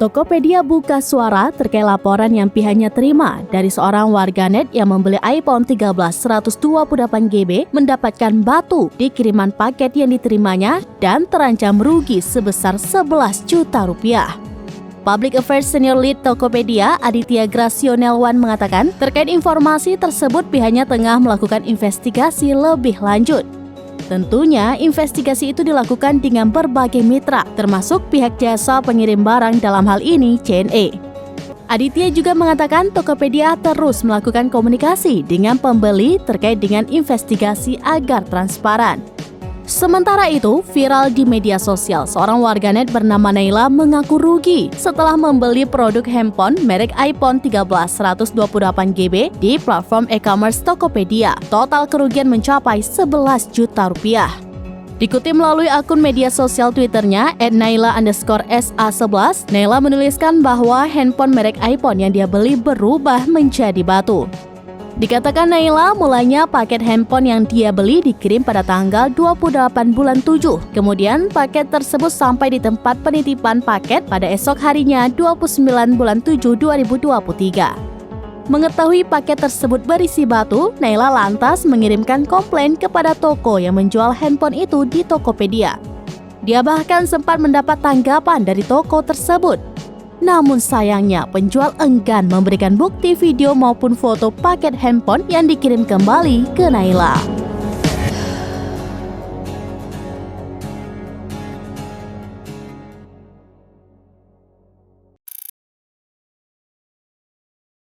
Tokopedia buka suara terkait laporan yang pihaknya terima dari seorang warganet yang membeli iPhone 13 128GB mendapatkan batu di kiriman paket yang diterimanya dan terancam rugi sebesar 11 juta rupiah. Public Affairs Senior Lead Tokopedia, Aditya Gracionelwan mengatakan terkait informasi tersebut pihaknya tengah melakukan investigasi lebih lanjut. Tentunya, investigasi itu dilakukan dengan berbagai mitra, termasuk pihak jasa pengirim barang dalam hal ini CNE. Aditya juga mengatakan Tokopedia terus melakukan komunikasi dengan pembeli terkait dengan investigasi agar transparan. Sementara itu, viral di media sosial, seorang warganet bernama Naila mengaku rugi setelah membeli produk handphone merek iPhone 13 128GB di platform e-commerce Tokopedia. Total kerugian mencapai 11 juta rupiah. Dikutip melalui akun media sosial Twitternya @naila_sa11, Naila menuliskan bahwa handphone merek iPhone yang dia beli berubah menjadi batu. Dikatakan Naila, mulanya paket handphone yang dia beli dikirim pada tanggal 28 bulan 7. Kemudian paket tersebut sampai di tempat penitipan paket pada esok harinya 29 bulan 7 2023. Mengetahui paket tersebut berisi batu, Naila lantas mengirimkan komplain kepada toko yang menjual handphone itu di Tokopedia. Dia bahkan sempat mendapat tanggapan dari toko tersebut. Namun sayangnya penjual enggan memberikan bukti video maupun foto paket handphone yang dikirim kembali ke Naila.